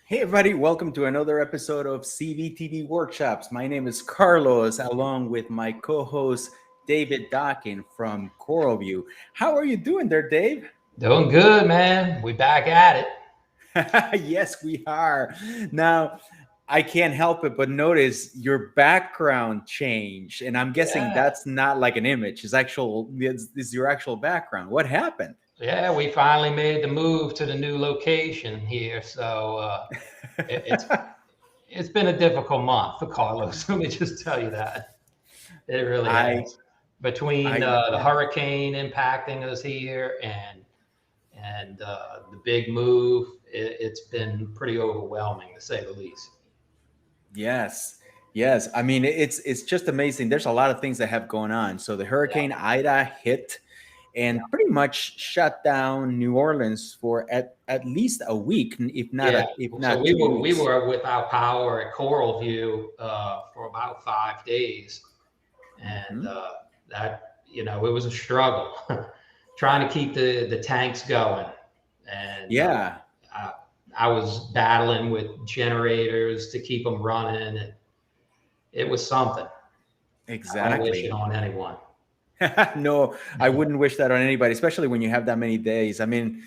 Hey everybody, welcome to another episode of CVtv Workshops. My name is Carlos, along with my co-host David Dockin from CoralVue. How are you doing there, Dave? Doing good, man. We back at it. Yes, we are. Now, I can't help it but notice your background changed, and I'm guessing Yeah. that's not like an image. It's your actual background. What happened? Yeah, we finally made the move to the new location here. So it, it's it's been a difficult month for Carlos. Let me just tell you that. It really I, has. Between the yeah. hurricane impacting us here and the big move, it's been pretty overwhelming to say the least. Yes. Yes. I mean, it's just amazing. There's a lot of things that have going on. So the Yeah, Hurricane Ida hit yeah, and pretty much shut down New Orleans for at least a week, yeah. if So not we two were we weeks. were without power at CoralVue for about 5 days. And Hmm. that it was a struggle trying to keep the tanks going. And Yeah, I, I was battling with generators to keep them running, and it was something. I don't wish it exactly. on anyone. No, I wouldn't wish that on anybody, especially when you have that many days. I mean,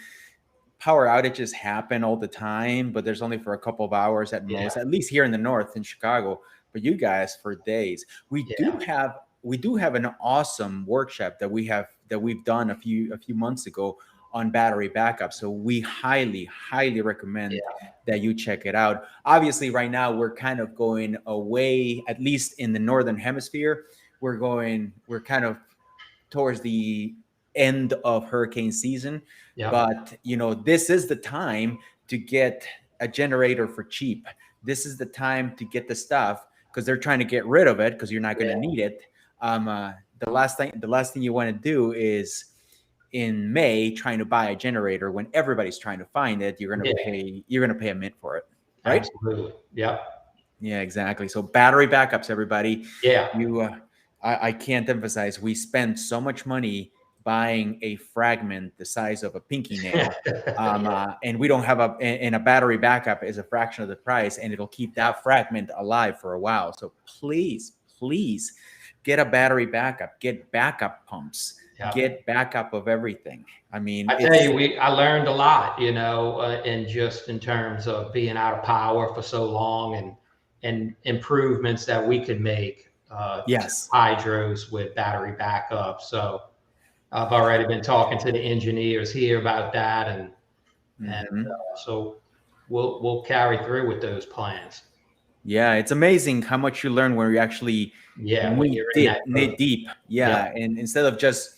power outages happen all the time, but there's only for a couple of hours at Yeah, most, at least here in the north in Chicago. But you guys for days. yeah, We do have an awesome workshop that we've done a few months ago on battery backup. So we highly recommend yeah, that you check it out. Obviously, right now we're kind of going away, at least in the northern hemisphere. We're kind of towards the end of hurricane season. yep, But this is the time to get a generator for cheap. This is the time to get the stuff because they're trying to get rid of it because you're not going to yeah, need it. The last thing you want to do is in May trying to buy a generator when everybody's trying to find it. yeah, You're gonna pay a mint for it, right? absolutely. Yep. Yeah, exactly. So battery backups, everybody. Yeah. You, I can't emphasize. We spend so much money buying a fragment the size of a pinky nail, Yeah. and we don't have and a battery backup is a fraction of the price, and it'll keep Yeah. that fragment alive for a while. So please, get a battery backup. Get backup pumps. Yeah. Get backup of everything. I mean, I tell it's you, I learned a lot, in just in terms of being out of power for so long and improvements that we could make to yes. hydros with battery backup. So I've already been talking to the engineers here about that, and Hmm. so we'll carry through with those plans. Yeah, it's amazing how much you learn when you actually Yeah, when knee you're in deep, that knee boat. deep. Yeah, Yeah, and instead of just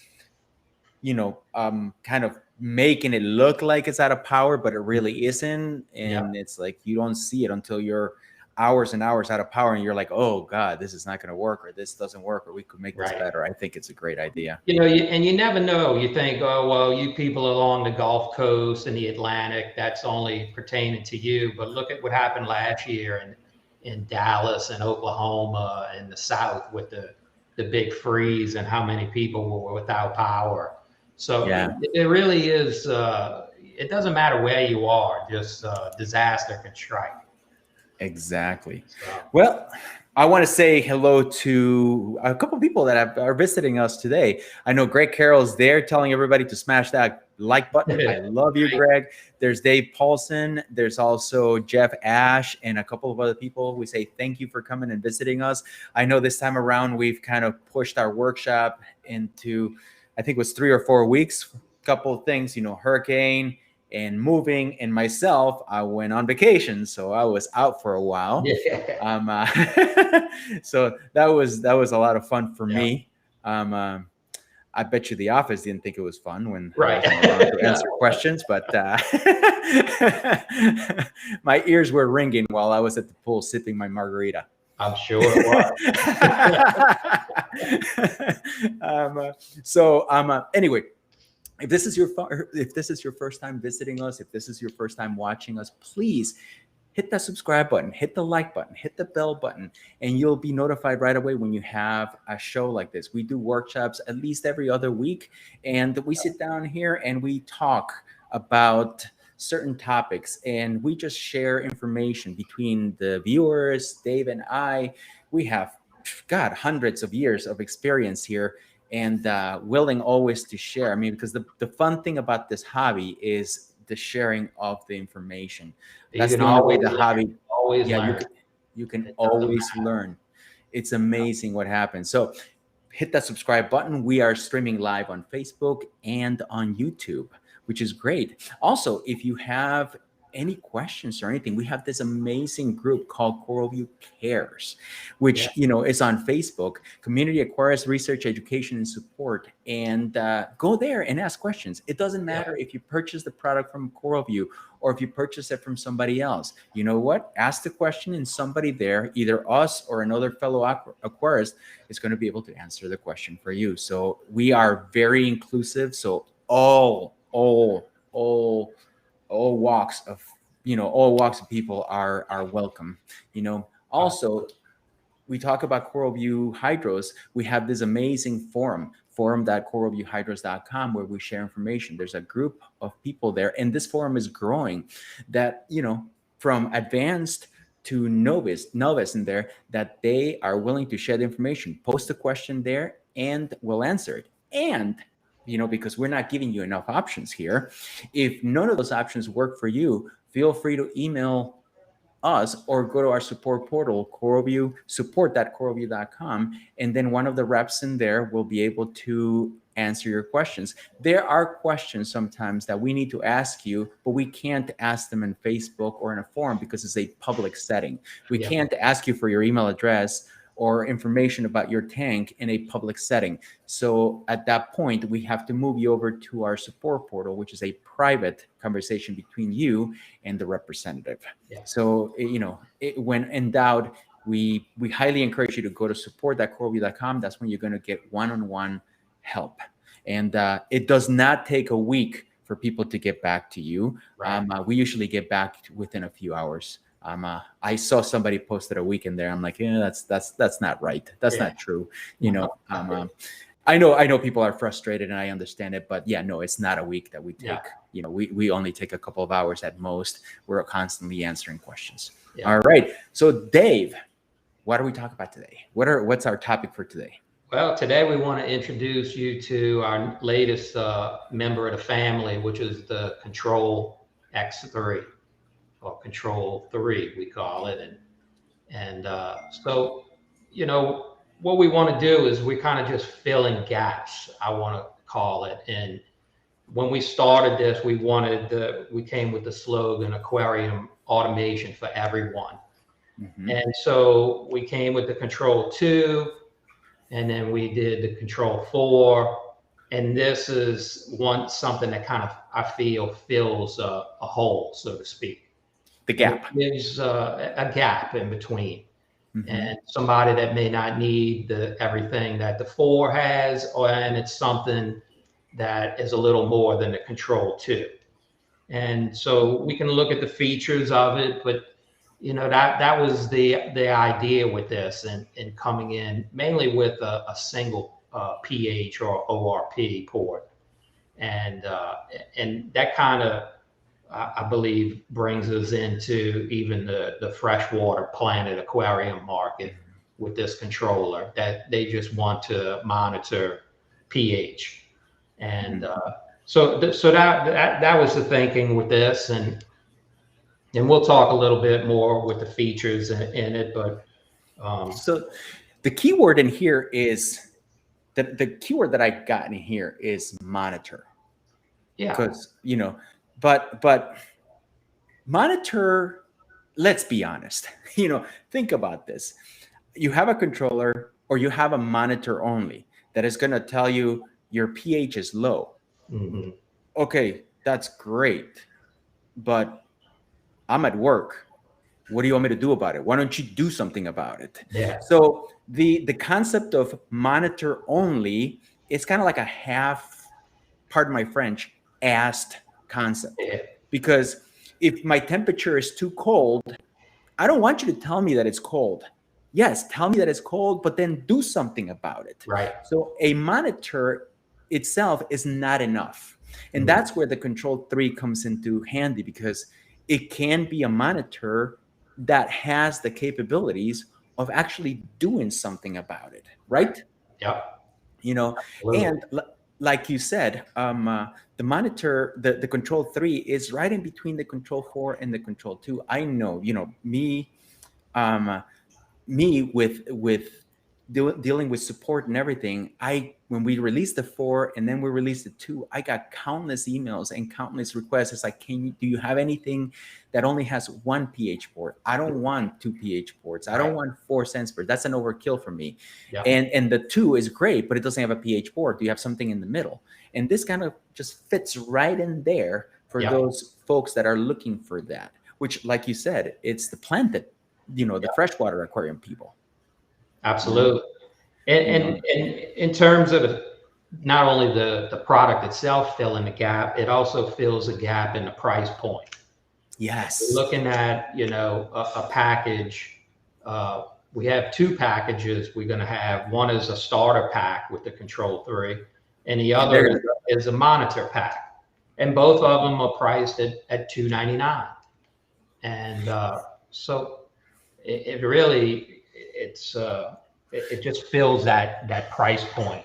kind of making it look like it's out of power, but it really isn't, yeah, and it's like you don't see it until you're hours and hours out of power, and you're like, oh God, this is not going to work, or this doesn't work, or we could make this right. better. I think it's a great idea. And you never know. You think, oh, well, you people along the Gulf Coast and the Atlantic, that's only pertaining to you. But look at what happened last year in Dallas and Oklahoma and the South with the big freeze and how many people were without power. So Yeah. it really is, it doesn't matter where you are, just disaster can strike. Exactly. So, Well, I want to say hello to a couple of people that are visiting us today. I know Greg Carroll's there telling everybody to smash that like button. I love you, right? Greg. There's Dave Paulson. There's also Jeff Ash and a couple of other people. We say thank you for coming and visiting us. I know this time around we've kind of pushed our workshop into, I think it was 3 or 4 weeks. A couple of things, hurricane and moving, and myself, I went on vacation, so I was out for a while. Yeah. Um, uh, so that was a lot of fun for Yeah. me. Um, uh, I bet you the office didn't think it was fun when I Right. wasn't around to No, answer questions, but my ears were ringing while I was at the pool sipping my margarita. I'm sure it was. um, uh, anyway, if this is your first time visiting us, if this is your first time watching us, please hit that subscribe button, hit the like button, hit the bell button, and you'll be notified right away when you have a show like this. We do workshops at least every other week, and we sit down here and we talk about certain topics, and we just share information between the viewers, Dave and I. We have, God, hundreds of years of experience here, and willing always to share. I mean, because the fun thing about this hobby is the sharing of the information. You That's can the only way always the learn, hobby, always yeah, learn. you can It doesn't always learn. It's amazing what happens. So hit that subscribe button. We are streaming live on Facebook and on YouTube, which is great. Also, if you have any questions or anything, we have this amazing group called CoralVue Cares, which is on Facebook, Community Aquarius Research, Education, and Support. And go there and ask questions. It doesn't matter if you purchase the product from CoralVue or if you purchase it from somebody else. You know what? Ask the question, and somebody there, either us or another fellow aquarist, is going to be able to answer the question for you. So we are very inclusive. So all walks of people are welcome. Also, we talk about CoralVue HYDROS. We have this amazing forum.coralvuehydros.com, where we share information. There's a group of people there, and this forum is growing, that from advanced to novice in there, that they are willing to share the information. Post a question there and we'll answer it. And because we're not giving you enough options here, if none of those options work for you, feel free to email us or go to our support portal, CoralVue, support.coralvue.com, and then one of the reps in there will be able to answer your questions. There are questions sometimes that we need to ask you, but we can't ask them in Facebook or in a forum because it's a public setting. We can't ask you for your email address or information about your tank in a public setting. So at that point, we have to move you over to our support portal, which is a private conversation between you and the representative. So, when in doubt, we highly encourage you to go to support.coralvue.com. That's when you're going to get one-on-one help. And it does not take a week for people to get back to you. We usually get back within a few hours. I saw somebody posted a week in there. I'm like, that's not right. That's not true. I know people are frustrated, and I understand it, but no, it's not a week that we take. We only take a couple of hours at most. We're constantly answering questions. All right. So Dave, what are we talking about today? What's our topic for today? Well, today we want to introduce you to our latest member of the family, which is the Control X3. Or Control 3, we call it. And so, what we want to do is we're kind of just filling gaps, I want to call it. And when we started this, we came with the slogan, aquarium automation for everyone. And so we came with the Control 2, and then we did the Control 4. And this is something that kind of, I feel, fills a hole, so to speak. The gap. There's a gap in between. And somebody that may not need everything that the 4 has, and it's something that is a little more than the Control 2. And so we can look at the features of it, but that was the idea with this, and coming in mainly with a single pH or ORP port. And that kind of, I believe, brings us into even the freshwater planet aquarium market with this controller, that they just want to monitor pH. And so that was the thinking with this, and we'll talk a little bit more with the features in it. But so the keyword in here is the keyword that I got in here is monitor. Because but monitor, let's be honest, think about this. You have a controller or you have a monitor only that is going to tell you your pH is low. Okay, that's great, but I'm at work. What do you want me to do about it? Why don't you do something about it? So the concept of monitor only is kind of like a half, pardon my French, assed concept. Because if my temperature is too cold, I don't want you to tell me that it's cold. Yes, tell me that it's cold, but then do something about it. Right. So a monitor itself is not enough. And that's where the Control 3 comes into handy, because it can be a monitor that has the capabilities of actually doing something about it, right? Yeah. You know, Absolutely. and like you said, the monitor, the Control 3 is right in between the Control 4 and the Control 2. I know, um, me with dealing with support and everything, when we released the 4 and then we released the 2, I got countless emails and countless requests. It's like, do you have anything that only has 1 pH port? I don't want 2 pH ports. I don't want 4 sense ports. That's an overkill for me. Yeah. And the 2 is great, but it doesn't have a pH port. Do you have something in the middle? And this kind of just fits right in there for those folks that are looking for that, which, like you said, it's the planted, the freshwater aquarium people. Absolutely. And in terms of not only the product itself filling the gap, it also fills a gap in the price point. Yes. We're looking at, a package. We have 2 packages we're going to have. One is a starter pack with the Control 3, and the other is a monitor pack. And both of them are priced at $299. And so it really, it just fills that price point,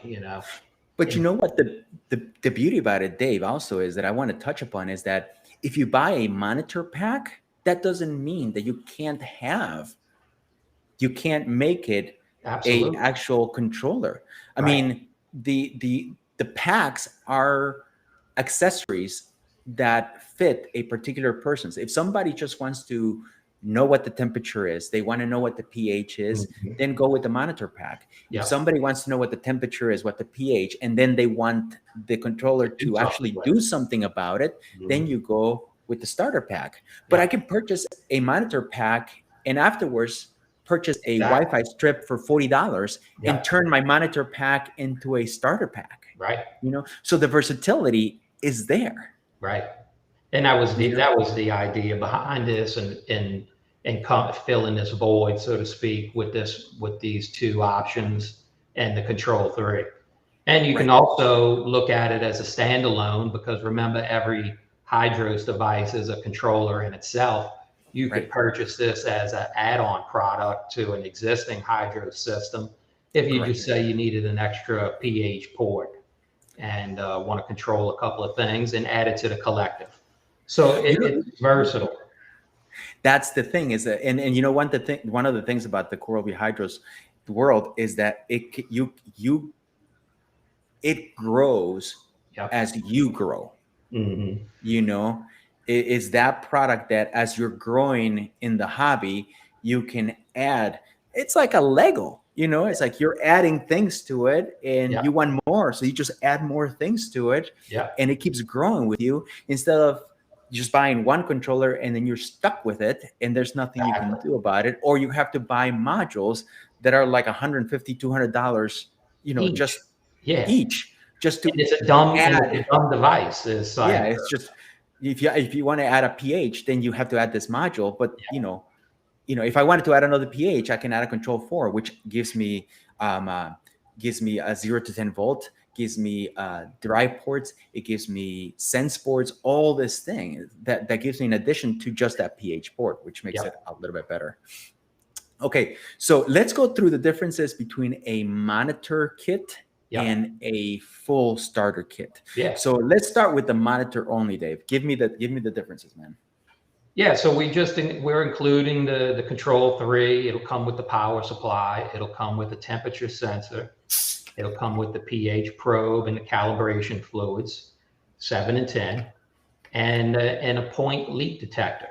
But you know what the beauty about it, Dave, also is that I want to touch upon is that if you buy a monitor pack, that doesn't mean that you can't make it Absolutely. a actual controller. I mean, the packs are accessories that fit a particular person's. If somebody just wants to know what the temperature is, they want to know what the pH is, then go with the monitor pack. If somebody wants to know what the temperature is, what the pH, and then they want the controller to actually do something about it, then you go with the starter pack. But I can purchase a monitor pack and afterwards purchase a Wi-Fi strip for $40 and turn my monitor pack into a starter pack. Right. So the versatility is there. Right. And that was the idea behind this, and fill in this void, so to speak, with these 2 options and the Control 3. And you can also look at it as a standalone, because remember, every HYDROS device is a controller in itself. You could purchase this as an add-on product to an existing HYDROS system if you just say you needed an extra pH port and want to control a couple of things, and add it to the collective. So it's versatile. That's the thing, is that, and one of the things about the CoralVue HYDROS world is that it grows as you grow. It is that product that as you're growing in the hobby, you can add. It's like a Lego, it's like you're adding things to it, and you want more, so you just add more things to it, and it keeps growing with you, instead of just buying one controller and then you're stuck with it and there's nothing you can do about it, or you have to buy modules that are like $150, $200, each, just to it's a dumb device. It's like, it's just, if you want to add a pH, then you have to add this module. But if I wanted to add another pH, I can add a Control 4, which gives me a 0 to 10 volt, gives me dry ports, it gives me sense ports, all this thing that gives me, in addition to just that pH port, which makes it a little bit better. Okay, so let's go through the differences between a monitor kit and a full starter kit. So let's start with the monitor only, Dave. Give me the differences, man. So we're including the Control 3. It'll come with the power supply. It'll come with the temperature sensor. It'll come with the pH probe and the calibration fluids, 7 and 10, and a point leak detector.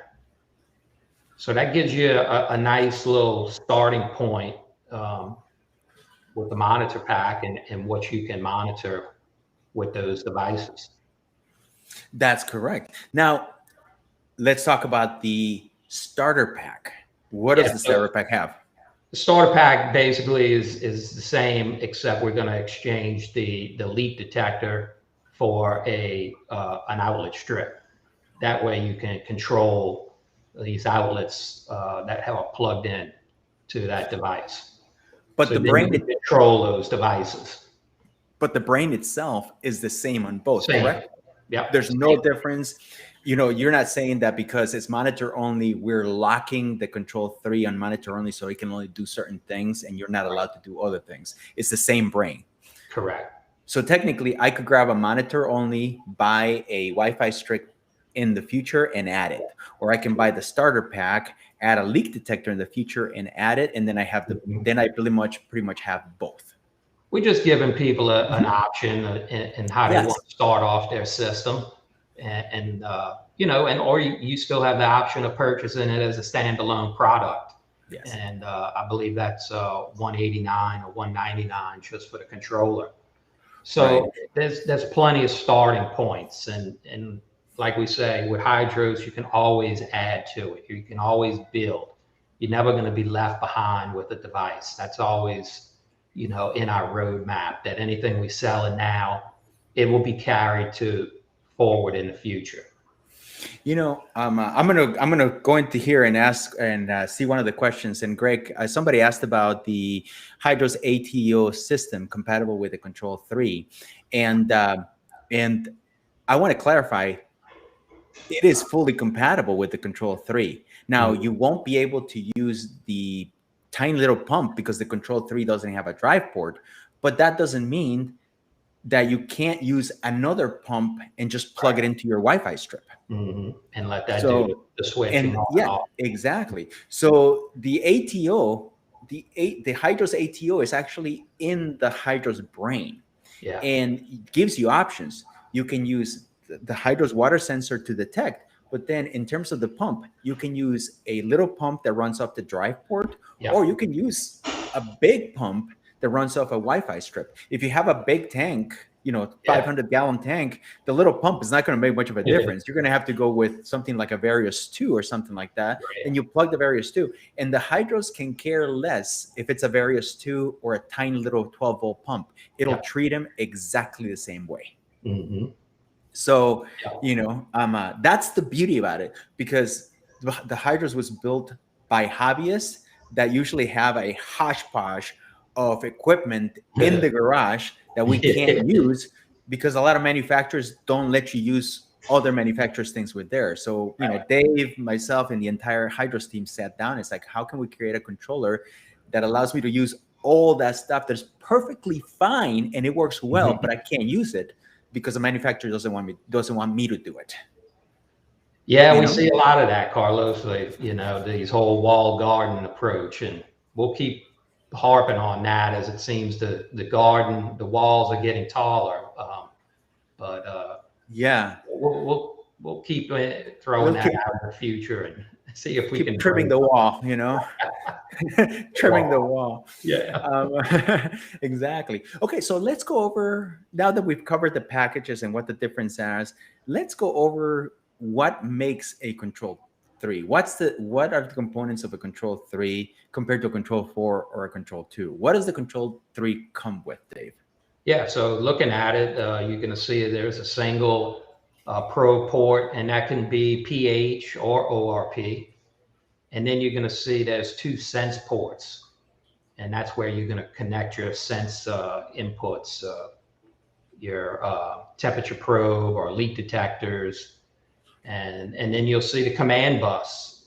So that gives you a nice little starting point with the monitor pack and what you can monitor with those devices. That's correct. Now, let's talk about the starter pack. What does the starter pack have? The starter pack basically is the same, except we're going to exchange the leak detector for an outlet strip. That way you can control these outlets that are plugged in to that device. But so the brain control those devices. But the brain itself is the same on both, correct? Yep. There's no difference. You know, you're not saying that because it's monitor only, we're locking the control 3 on monitor only so it can only do certain things and you're not allowed to do other things. It's the same brain. Correct. So technically, I could grab a monitor only, buy a Wi-Fi strip in the future and add it. Or I can buy the starter pack, add a leak detector in the future and add it. And then I have then I pretty much have both. We're just giving people an option in how they Yes. want to start off their system. And you know, and or you still have the option of purchasing it as a standalone product. Yes. And I believe that's 189 or 199 just for the controller. So there's plenty of starting points, and like we say, with HYDROS, you can always add to it. You can always build. You're never going to be left behind with a device. That's always, you know, in our roadmap. That anything we sell now, it will be carried to forward in the future. You know, I'm gonna go into here and ask and see one of the questions. And Greg, somebody asked about the HYDROS ATO system compatible with the Control 3, and I want to clarify, it is fully compatible with the Control 3. Now, you won't be able to use the tiny little pump because the Control 3 doesn't have a drive port, but that doesn't mean that you can't use another pump and just plug it into your Wi-Fi strip. And let that do the switching. And yeah, exactly. So the ATO, the HYDROS ATO is actually in the HYDROS brain, and it gives you options. You can use the HYDROS water sensor to detect, but then in terms of the pump, you can use a little pump that runs off the drive port, or you can use a big pump that runs off a Wi-Fi strip. If you have a big tank, you know, 500-gallon tank, the little pump is not going to make much of a difference. You're going to have to go with something like a Varius 2 or something like that. And you plug the Varius 2. And the HYDROS can care less if it's a Varius 2 or a tiny little 12-volt pump. It'll treat them exactly the same way. So, you know, that's the beauty about it, because the HYDROS was built by hobbyists that usually have a hodgepodge of equipment in the garage that we can't use because a lot of manufacturers don't let you use other manufacturers' things with theirs. So, you know, Dave, myself, and the entire HYDROS team sat down. It's like, how can we create a controller that allows me to use all that stuff that's perfectly fine and it works well, but I can't use it because the manufacturer doesn't want me to do it. Yeah, we see a lot of that, Carlos. Like, you know, these whole wall garden approach, and we'll keep harping on that as it seems the walls are getting taller. Yeah, we'll keep throwing that out in the future and see if we can trimming the wall, you know. Trimming the wall. Exactly. Okay, so let's go over, now that we've covered the packages and what the difference is, let's go over what makes a Control 3. What are the components of a Control 3 compared to a Control 4 or a Control 2? What does the Control 3 come with, Dave? Yeah, so looking at it, you're going to see there's a single probe port, and that can be pH or ORP. And then you're going to see there's 2 sense ports, and that's where you're going to connect your sense inputs, your temperature probe or leak detectors, and then you'll see the command bus.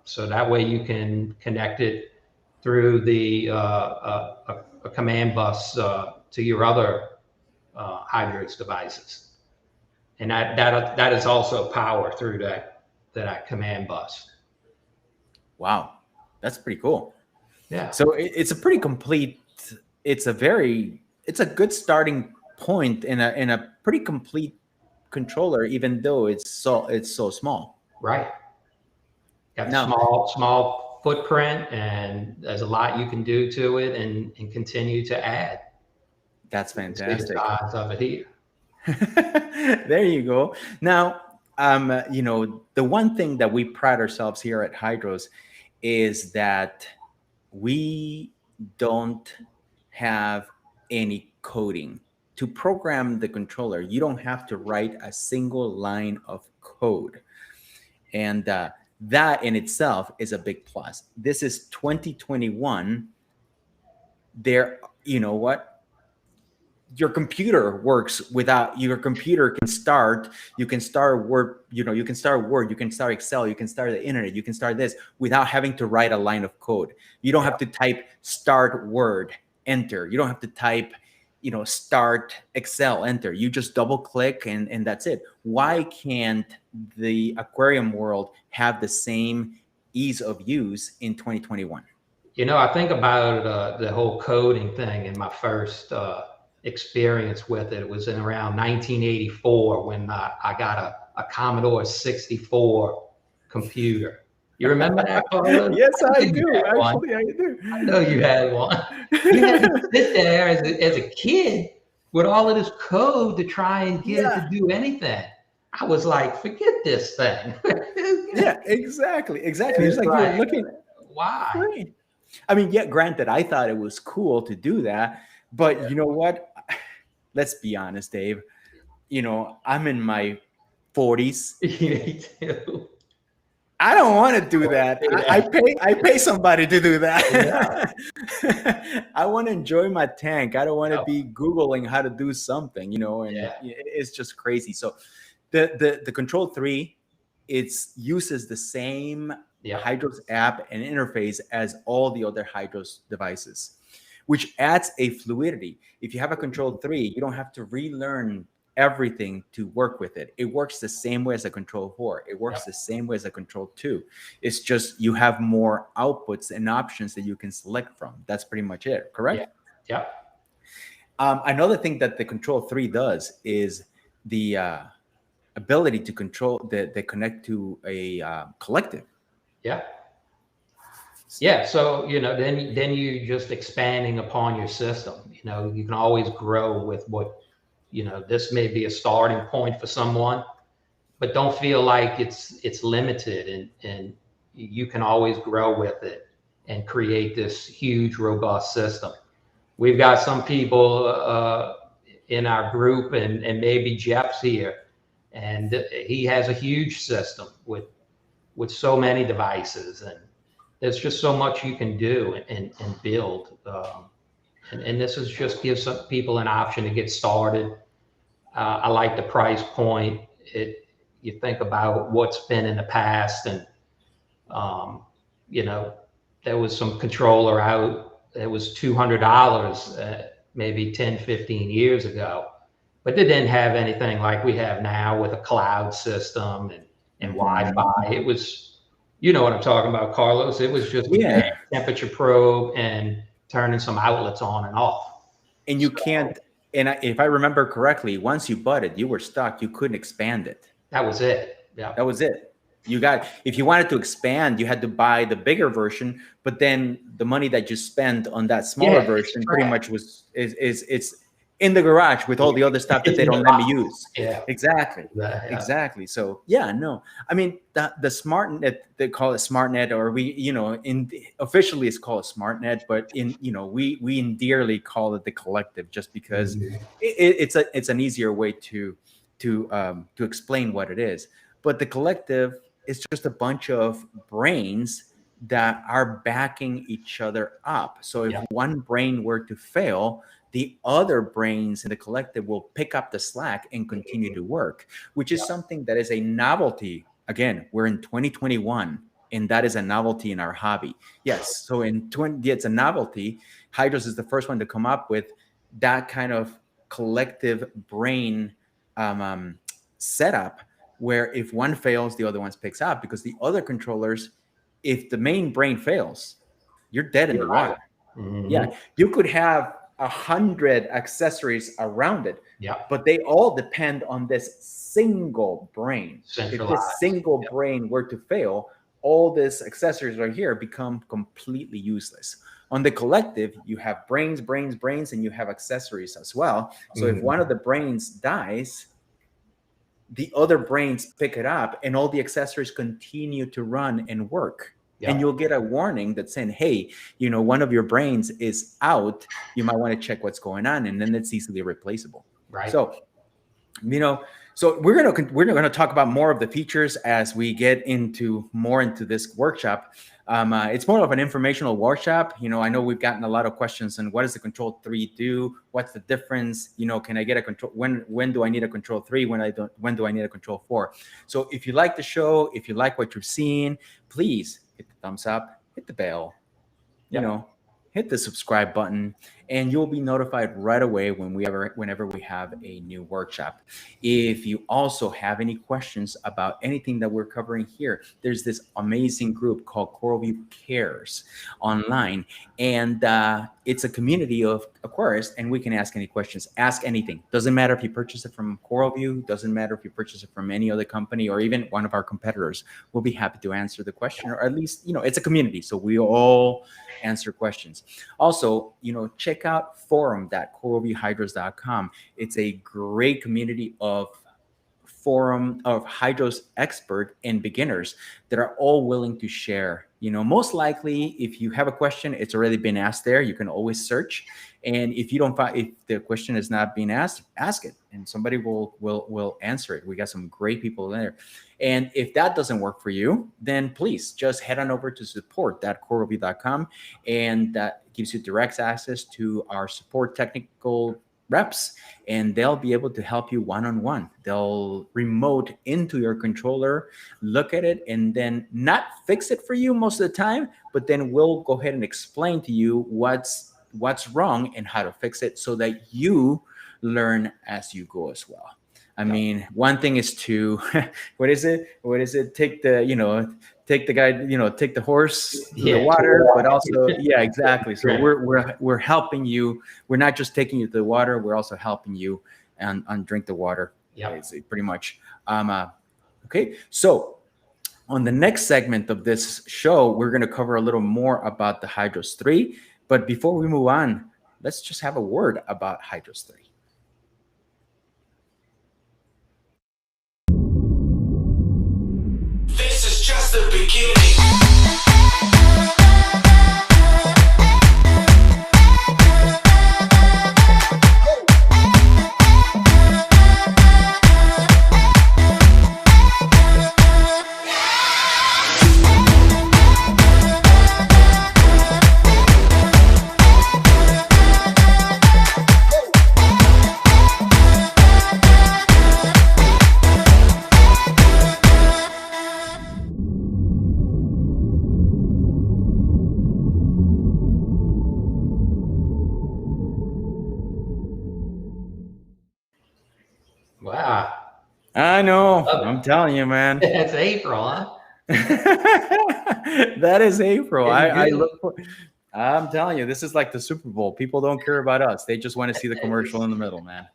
So that way you can connect it through the a command bus to your other HYDROS devices, and that is also power through that command bus. Wow, that's pretty cool. Yeah. So it's a pretty complete. It's a good starting point in a pretty complete controller, even though it's so small. Right. Got the small footprint, and there's a lot you can do to it, and continue to add. That's fantastic. The size of it here. There you go. Now, you know, the one thing that we pride ourselves here at HYDROS is that we don't have any coding. To program the controller, you don't have to write a single line of code. And that in itself is a big plus. This is 2021. You know what? your computer works without your computer can start. You can start Word. You can start Word. You can start Excel. You can start the internet. You can start this without having to write a line of code. You don't have to type start Word, enter. You don't have to type, start Excel, enter. You just double click and that's it. Why can't the aquarium world have the same ease of use in 2021? I think about the whole coding thing in my first experience with it. It was in around 1984 when I got a Commodore 64 computer. You remember that, Carlos? Yes, I do. Actually, I do. I know you had one. You had to sit there as a kid with all of this code to try and get it to do anything. I was like, forget this thing. Yeah, exactly. It's like you're looking. Why? Right. I mean, yeah, granted, I thought it was cool to do that, but you know what? Let's be honest, Dave. I'm in my 40s. Me too. I don't want to do that. I pay somebody to do that. Yeah. I want to enjoy my tank. I don't want to be Googling how to do something, and it's just crazy. So the Control 3, uses the same HYDROS app and interface as all the other HYDROS devices, which adds a fluidity. If you have a Control 3, you don't have to relearn everything to work with it. It works the same way as a Control 4. It works the same way as a Control 2. It's just you have more outputs and options that you can select from. That's pretty much it, correct? Yeah. Another thing that the Control 3 does is the ability to control the connect to a collective. Yeah. So, then you just expanding upon your system. You can always grow with what, this may be a starting point for someone, but don't feel like it's limited, and you can always grow with it and create this huge, robust system. We've got some people in our group, and maybe Jeff's here, and he has a huge system with so many devices, and there's just so much you can do and build. And this is just gives some people an option to get started. I like the price point. You think about what's been in the past, and there was some controller out. It was $200 maybe 10, 15 years ago, but they didn't have anything like we have now with a cloud system and Wi-Fi. It was, you know what I'm talking about, Carlos. It was just a temperature probe and turning some outlets on and off. And you can't. And if I remember correctly, once you bought it, you were stuck. You couldn't expand it. That was it. Yeah. That was it. If you wanted to expand, you had to buy the bigger version, but then the money that you spent on that smaller version pretty much it's in the garage with all the other stuff that they don't let me use. Yeah. Exactly. Exactly. So no. I mean, the SmartNet, they call it SmartNet, or officially it's called SmartNet, but we endearly call it the collective, just because it's an easier way to explain what it is. But the collective is just a bunch of brains that are backing each other up. So if one brain were to fail, the other brains in the collective will pick up the slack and continue to work, which is something that is a novelty. Again, we're in 2021, and that is a novelty in our hobby. Yes, so it's a novelty. HYDROS is the first one to come up with that kind of collective brain setup, where if one fails, the other one picks up, because the other controllers, if the main brain fails, you're dead in the water. Yeah, you could have 100 accessories around it, but they all depend on this single brain. If this single brain were to fail, all these accessories right here become completely useless. On the collective, you have brains, and you have accessories as well. So if one of the brains dies, the other brains pick it up, and all the accessories continue to run and work. And you'll get a warning that's saying, hey, one of your brains is out. You might want to check what's going on. And then it's easily replaceable. Right. So, So we're gonna talk about more of the features as we get into this workshop. It's more of an informational workshop. You know, I know we've gotten a lot of questions on what does the Control 3 do? What's the difference? You know, can I get a control? When do I need a Control 3? When do I need a Control 4? So if you like the show, if you like what you're seeing, please hit the thumbs up, hit the bell, you know, hit the subscribe button, and you'll be notified right away whenever we have a new workshop. If you also have any questions about anything that we're covering here, there's this amazing group called CoralVue Cares online, and it's a community of aquarists, and we can ask any questions, ask anything. Doesn't matter if you purchase it from CoralVue, doesn't matter if you purchase it from any other company or even one of our competitors. We'll be happy to answer the question, or at least, you know, it's a community, so we all answer questions. Also, you know, check out forum.coralvuehydros.com. It's a great community of HYDROS expert and beginners that are all willing to share. You know, most likely, if you have a question, it's already been asked there. You can always search, and if you don't find, if the question is not being asked, ask it, and somebody will answer it. We got some great people there. And if that doesn't work for you, then please just head on over to support.coralvue.com, and that gives you direct access to our support technical reps, and they'll be able to help you one-on-one. They'll remote into your controller, look at it, and then not fix it for you most of the time, but then we'll go ahead and explain to you what's wrong and how to fix it, so that you learn as you go as well. I mean, one thing is to what is it? Take the guy, take the horse to the water, but also, yeah, exactly. So we're helping you. We're not just taking you to the water. We're also helping you on drink the water. Yeah, it's pretty much. Okay, so on the next segment of this show, we're going to cover a little more about the HYDROS 3. But before we move on, let's just have a word about HYDROS 3. This is just the beginning. Wow. I know. I'm telling you, man. It's April, huh? That is April. I look for. I'm telling you, this is like the Super Bowl. People don't care about us. They just want to see the commercial in the middle, man.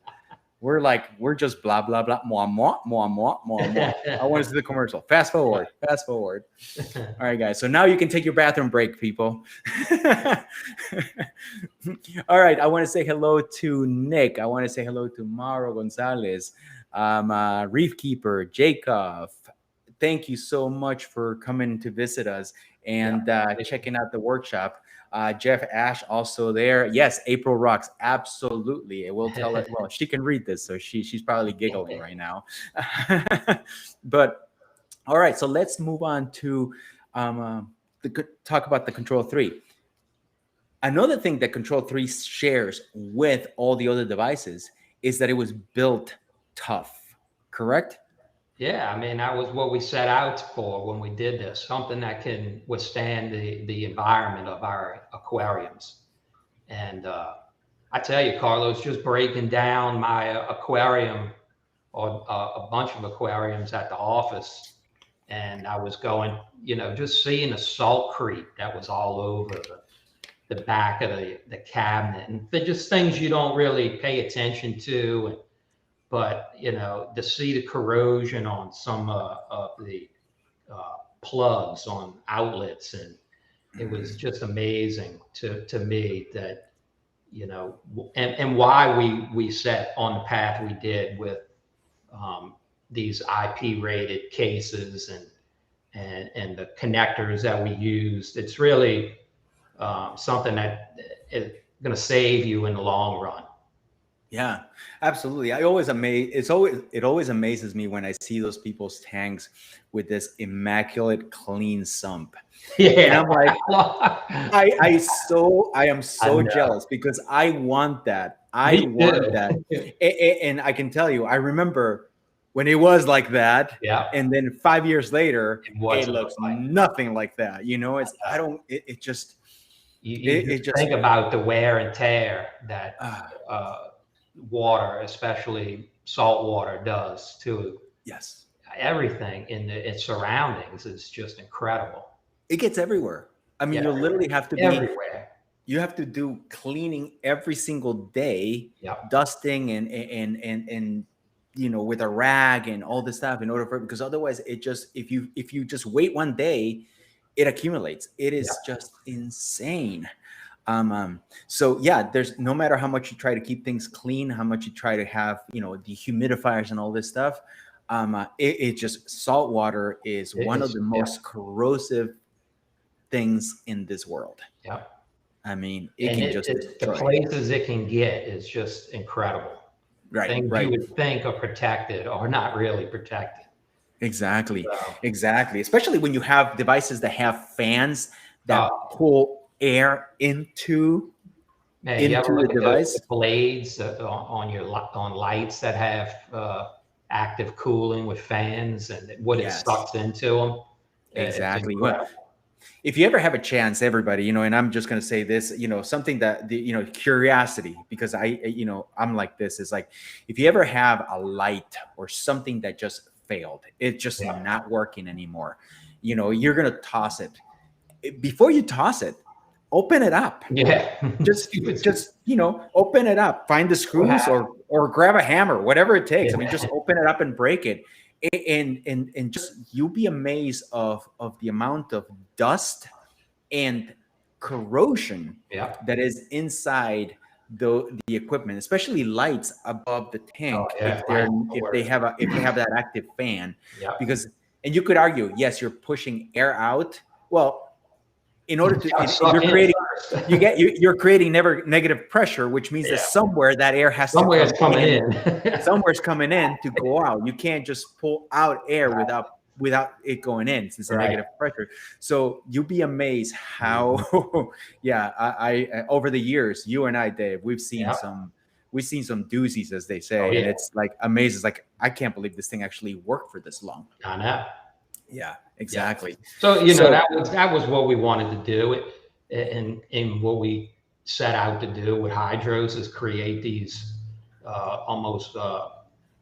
We're just blah, blah, blah, moi, moi, moi, moi, moi, moi. I want to see the commercial. Fast forward. All right, guys. So now you can take your bathroom break, people. All right. I want to say hello to Nick. I want to say hello to Mauro Gonzalez, Reef Keeper, Jacob. Thank you so much for coming to visit us and checking out the workshop. Jeff Ash also there. Yes, April rocks. Absolutely. I will tell her. Well, she can read this, so she's probably giggling right now. But all right, so let's move on to talk about the Control 3. Another thing that Control 3 shares with all the other devices is that it was built tough, correct? Yeah, I mean, that was what we set out for when we did this, something that can withstand the environment of our aquariums. And I tell you, Carlos, just breaking down my aquarium, or a bunch of aquariums at the office, and I was going, just seeing the salt creep that was all over the back of the cabinet, and they're just things you don't really pay attention to. But, to see the corrosion on some of the plugs on outlets, and it was just amazing to me that, and why we set on the path we did with these IP rated cases and the connectors that we used. It's really something that is going to save you in the long run. Yeah, absolutely. It always amazes me when I see those people's tanks with this immaculate clean sump. And Yeah. I'm like, I am I so know. jealous because I want that. I Me want too. that. And I can tell you, I remember when it was like that, Yeah. and then 5 years later, It it wasn't looks like nothing like that. You know, it's I that. don't it just You it just just think about the wear and tear that ah water, especially salt water, does to yes. everything in its surroundings is just incredible. It gets everywhere. I mean, Yeah, you literally have to be everywhere. you have to do cleaning every single day, Yep. dusting and you know, with a rag and all this stuff in order for, because otherwise it just, if you just wait one day, it accumulates. It is Yep. just insane. So yeah, there's, no matter how much you try to keep things clean, how much you try to have, you know, dehumidifiers and all this stuff, it just, salt water is It one of is. the Yeah. most corrosive things in this world. Yep. I mean, it And can just the destroy. places it can get is just incredible. Right, Things you right. would think are protected are not really protected. Exactly. So, Exactly. Especially when you have devices that have fans that oh, pull air man, you ever into the look at the device. blades on your on lights that have active cooling with fans and what it Yes, sucks into them? It's exactly. Well, incredible. if you ever have a chance, everybody, you know, and I'm just going to say this, you know, something that the, you know, curiosity, because you know, I'm like this, is like, if you ever have a light or something that just failed, it's just Yeah. not working anymore, you know, you're going to toss it. Before you toss it, open it up. Yeah. just Stupid. just you know, open it up, find the What screws, happened? or grab a hammer, whatever it takes. I mean, just Yeah. open it up and break it. And just, you'll be amazed of the amount of dust and corrosion Yeah. that is inside the equipment, especially lights above the Oh, tank, yeah. Lights are the if they worst. have a, if they have that active fan. Yeah. Because, and you could argue, yes, you're pushing air out. Well, in order It's to, gotta suck you're in creating, first. you're creating never negative pressure, which means that Yeah. somewhere that air has to Somewhere come it's coming in. in. Somewhere's coming in to go out. You can't just pull out air Right. without it going in, since it's a Right. negative pressure. So you'll be amazed how Mhm. yeah, I over the years, you and I, Dave, Yeah. we've seen some doozies, as they Oh, say, and yeah. it's like amazing. It's like, I can't believe this thing actually worked for this long. I know. Yeah, Yeah. exactly. So, you know, So that was what we wanted to do. And what we set out to do with Hydros is create these almost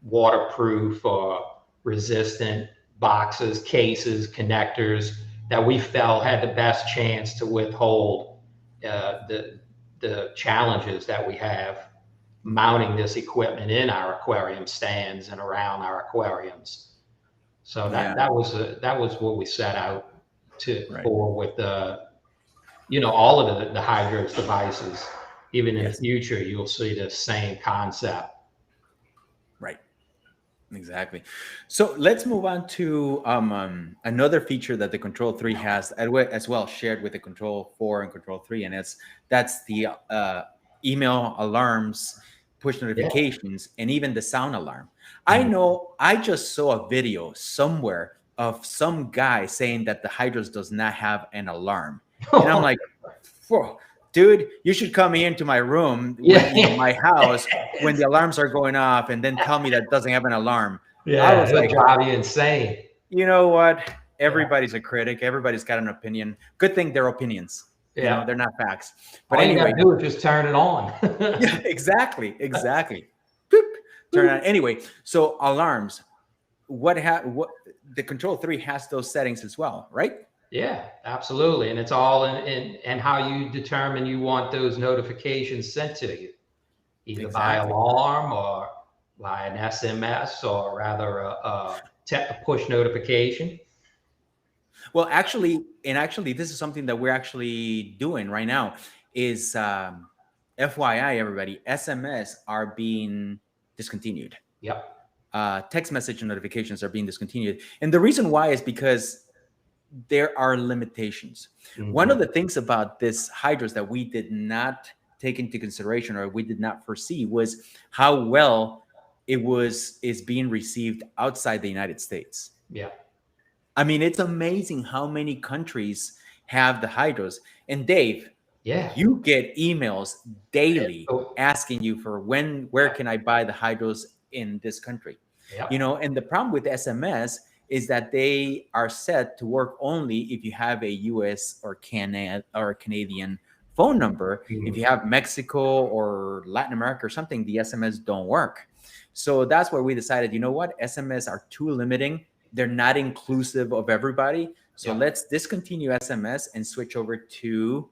waterproof or resistant boxes, cases, connectors that we felt had the best chance to withhold the challenges that we have mounting this equipment in our aquarium stands and around our aquariums. So yeah, that was what we set out to right. for with you know, all of the Hydros devices. Even in the Yes. future, you'll see the same concept. Right. Exactly. So let's move on to another feature that the Control 3 has, as well shared with the Control 4 and Control 3, and that's the email alarms, push Yeah. notifications, and even the sound alarm. I Mhm. know I just saw a video somewhere of some guy saying that the Hydros does not have an alarm, and I'm like, whoa, dude, you should come into my room, when, you know, Yeah. my house, when the alarms are going off, and then tell me that doesn't have an alarm. I Yeah, was it'll like, drive you insane. you know what? Yeah. Everybody's a critic. Everybody's got an opinion. Good thing they're opinions. You know, Yeah. they're not facts. But All you anyway, gotta do is just turn it on. yeah, exactly, exactly. Boop, turn on. Anyway, so alarms. What the Control 3 has those settings as well, right? Yeah, absolutely. And it's all in how you determine you want those notifications sent to you, either by Exactly. alarm or by an SMS or rather a push notification. Well, actually, this is something that we're actually doing right now. Is FYI, everybody, SMS are being discontinued. Yep. Text message notifications are being discontinued, and the reason why is because there are limitations. One of Mhm. the things about this Hydros that we did not take into consideration, or we did not foresee, was how well is being received outside the United States. Yeah. I mean, it's amazing how many countries have the HYDROS. And Dave, Yeah. you get emails daily So, asking you for where can I buy the HYDROS in this country? yeah. You know, and the problem with SMS is that they are set to work only if you have a US or Canadian phone number. If you have Mexico or Latin America or something, the SMS don't work. So that's where we decided, you know what, SMS are too limiting. They're not inclusive of everybody. So let's discontinue SMS and switch over to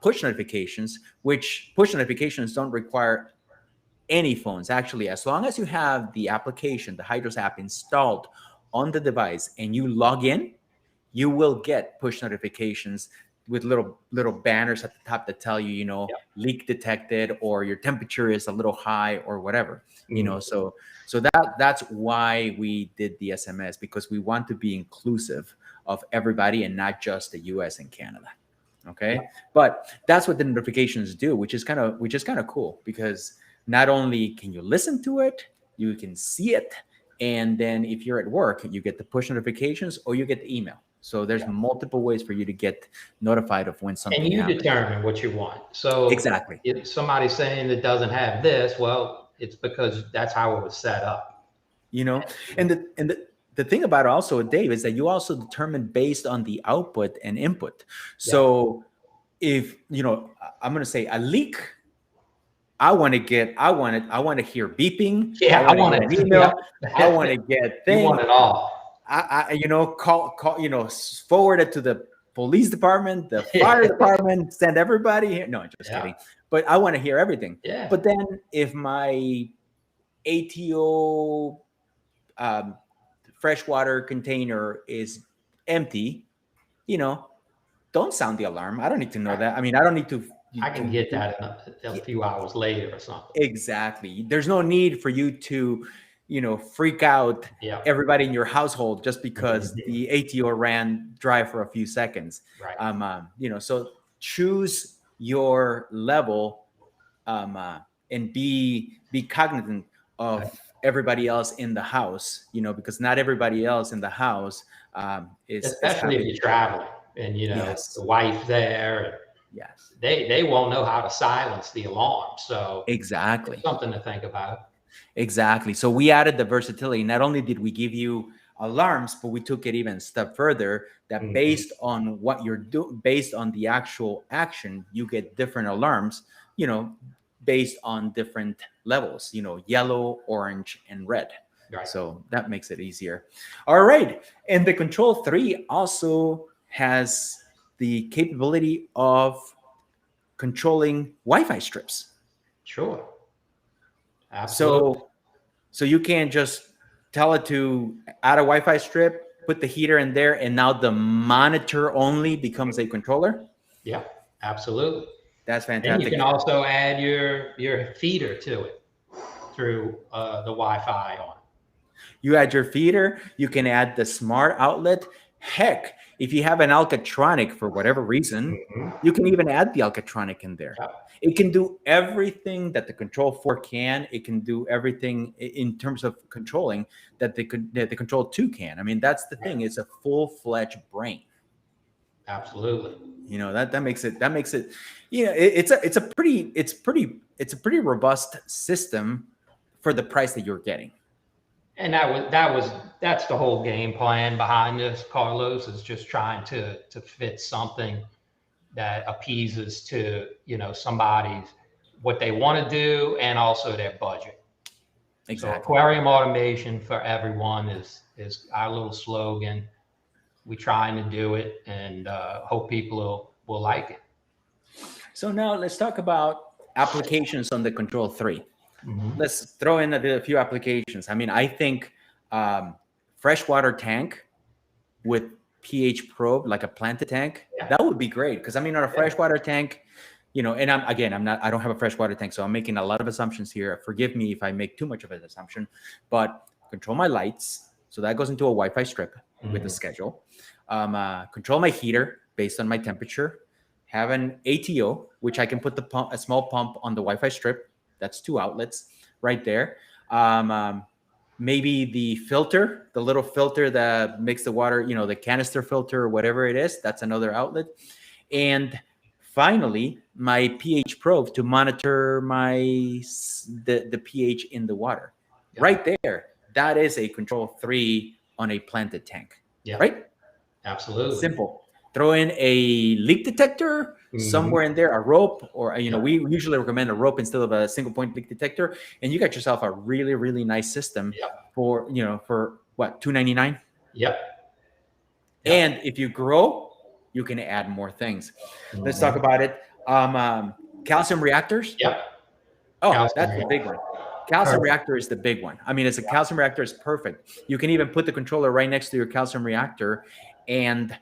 push notifications, which push notifications don't require any phones. Actually, as long as you have the application, the HYDROS app installed on the device and you log in, you will get push notifications with little banners at the top that tell you, you know, leak detected, or your temperature is a little high, or whatever. You know, so that's why we did the SMS, because we want to be inclusive of everybody and not just the US and Canada. Okay. But that's what the notifications do, which is kind of cool, because not only can you listen to it, you can see it. And then if you're at work, you get the push notifications or you get the email. So there's multiple ways for you to get notified of when something and you happens. determine what you want. So Exactly. if somebody's saying it doesn't have this, well, it's because that's how it was set up. You know, and the thing about it also, Dave, is that you also determine based on the output and input. So if, you know, I'm going to say a leak, I want to hear beeping. Yeah, I want an email. I want to get things. You want it all. I you know, call, you know, forward it to the police department, the fire department, send everybody here. No, just kidding. But I want to hear everything. Yeah. But then if my ATO freshwater container is empty, you know, don't sound the alarm. I don't need to know that. I mean, I don't need to. I can get that a few hours later or something. Exactly. There's no need for you to, you know, freak out everybody in your household just because the ATO ran dry for a few seconds. Right. You know, so choose your level and be cognizant of everybody else in the house, you know, because not everybody else in the house is. Especially if you're traveling and, you know, the wife there. Yes. They won't know how to silence the alarm. So exactly, it's something to think about. Exactly. So we added the versatility. Not only did we give you alarms, but we took it even a step further, that based on what you're doing, based on the actual action, you get different alarms, you know, based on different levels, you know, yellow, orange, and red. Right. So that makes it easier. All right. And the Control 3 also has the capability of controlling Wi-Fi strips. Sure. Absolutely. So you can't just tell it to add a Wi-Fi strip, put the heater in there, and now the monitor only becomes a controller. Yeah, absolutely. That's fantastic. And you can also add your feeder to it through the Wi-Fi on. You add your feeder, you can add the smart outlet. Heck, if you have an Alcatronic for whatever reason, you can even add the Alcatronic in there. Yeah. It can do everything that the Control 4 can. It can do everything in terms of controlling that the Control 2 can. I mean, that's the thing. It's a full-fledged brain. Absolutely. You know, that makes it, you know, it's a pretty robust system for the price that you're getting. And that's the whole game plan behind this, Carlos, is just trying to fit something that appeases to, you know, somebody's what they want to do and also their budget. Exactly. So aquarium automation for everyone is our little slogan. We're trying to do it, and hope people will like it. So now let's talk about applications on the Control 3. Let's throw in a few applications. I mean, I think freshwater tank with pH probe, like a planted tank, that would be great. Because I mean, on a freshwater tank, you know, and I don't have a freshwater tank, so I'm making a lot of assumptions here. Forgive me if I make too much of an assumption, but control my lights. So that goes into a Wi-Fi strip with the schedule. Control my heater based on my temperature. have an ATO, which I can put the pump, a small pump on the Wi-Fi strip. That's 2 outlets right there. Maybe the filter, the little filter that makes the water, you know, the canister filter or whatever it is, that's another outlet. And finally, my pH probe to monitor the pH in the water. Yeah. Right there, that is a control 3 on a planted tank. Yeah. Right? Absolutely. Simple. Throw in a leak detector somewhere in there, a rope, or you know, we usually recommend a rope instead of a single point leak detector, and you got yourself a really, really nice system for, you know, for what, $2.99. Yep. And if you grow, you can add more things. Let's talk about it. Calcium reactors. Yep. Oh, Calcium that's the big one. Calcium reactor is the big one. I mean, it's a calcium reactor is perfect. You can even put the controller right next to your calcium reactor and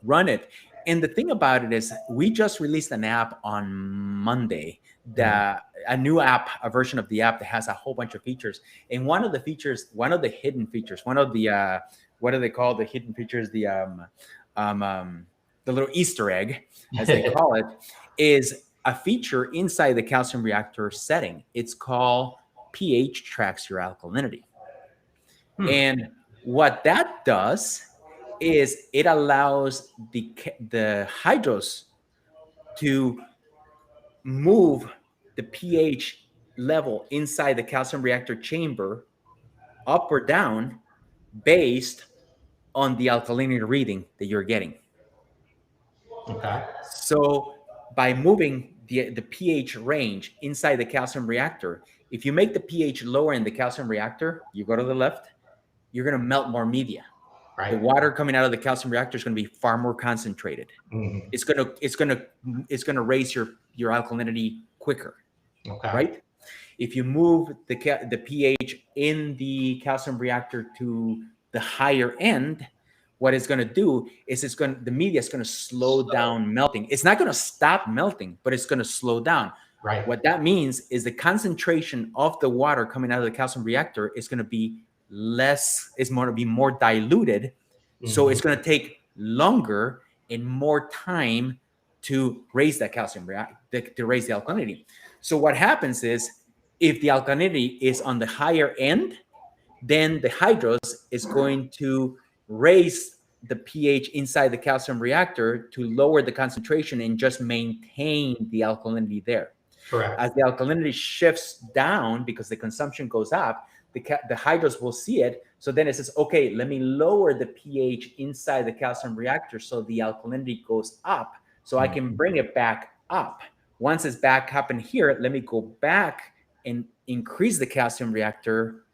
run it. And the thing about it is, we just released an app on Monday, a new app, a version of the app that has a whole bunch of features. And one of the features, one of the hidden features, one of the what do they call the hidden features? The little Easter egg, as they call it, is a feature inside the calcium reactor setting. It's called pH tracks your alkalinity. And what that does is it allows the HYDROS to move the pH level inside the calcium reactor chamber up or down based on the alkalinity reading that you're getting. Okay. So by moving the pH range inside the calcium reactor, if you make the pH lower in the calcium reactor, you go to the left, you're going to melt more media. Right. The water coming out of the calcium reactor is going to be far more concentrated. It's going to raise your alkalinity quicker. Okay. Right? If you move the pH in the calcium reactor to the higher end, what it's going to do is the media is going to slow down melting. It's not going to stop melting, but it's going to slow down. Right. What that means is the concentration of the water coming out of the calcium reactor is going to be less, it's going to be more diluted. So it's going to take longer and more time to raise that calcium reactor, to raise the alkalinity. So what happens is, if the alkalinity is on the higher end, then the HYDROS is going to raise the pH inside the calcium reactor to lower the concentration and just maintain the alkalinity there. Correct. As the alkalinity shifts down because the consumption goes up, the HYDROS will see it. So then it says, okay, let me lower the pH inside the calcium reactor so the alkalinity goes up, so I can bring it back up. Once it's back up in here, let me go back and increase the calcium reactor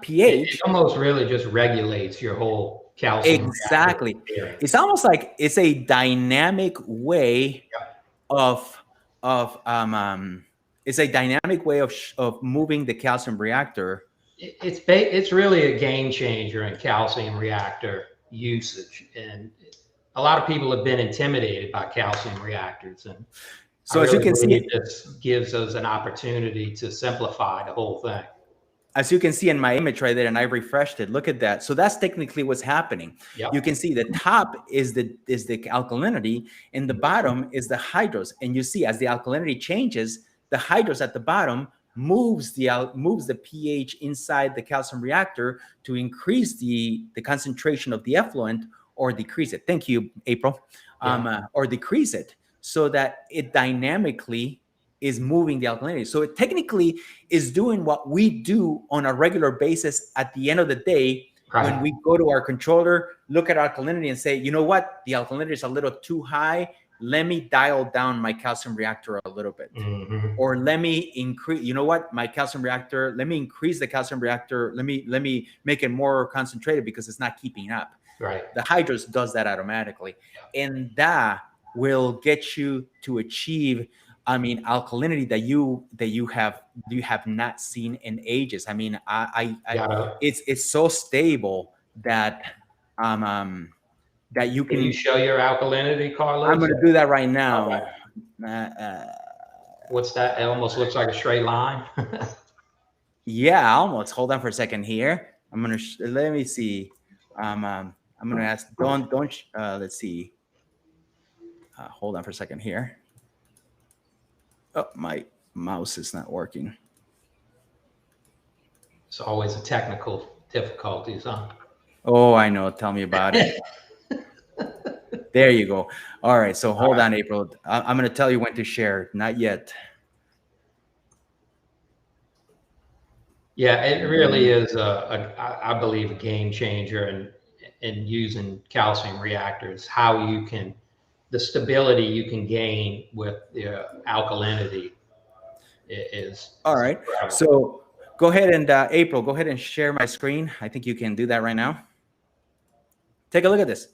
pH. It almost really just regulates your whole calcium. Exactly. It's almost like it's a dynamic way of it's a dynamic way of moving the calcium reactor. It's really a game changer in calcium reactor usage, and a lot of people have been intimidated by calcium reactors, and so as you can see, it just gives us an opportunity to simplify the whole thing. As you can see in my image right there, and I refreshed it. Look at that. So that's technically what's happening. Yep. You can see the top is the alkalinity, and the bottom is the HYDROS. And you see, as the alkalinity changes, the HYDROS at the bottom moves the pH inside the calcium reactor to increase the concentration of the effluent or decrease it. Thank you, April. Or decrease it so that it dynamically is moving the alkalinity. So it technically is doing what we do on a regular basis at the end of the day. Right. When we go to our controller, look at alkalinity and say, you know what, the alkalinity is a little too high. Let me dial down my calcium reactor a little bit. Or let me increase, you know what, my calcium reactor, let me increase the calcium reactor. Let me make it more concentrated because it's not keeping up. Right. The HYDROS does that automatically. And that will get you to achieve, I mean, alkalinity that you have not seen in ages. I mean, it's so stable that that you can. Can you show your alkalinity, Carlos? I'm going to do that right now. Right. What's that? It almost looks like a straight line. Yeah, almost. Hold on for a second here. I'm gonna let me see. I'm gonna ask. Don't. Let's see. Hold on for a second here. Oh, my mouse is not working. It's always a technical difficulties, huh? Oh, I know. Tell me about it. There you go. All right. So hold on, April. I'm going to tell you when to share. Not yet. Yeah, it really is I believe, a game changer in using calcium reactors. How you can, the stability you can gain with the alkalinity is All right. incredible. So go ahead and April, go ahead and share my screen. I think you can do that right now. Take a look at this.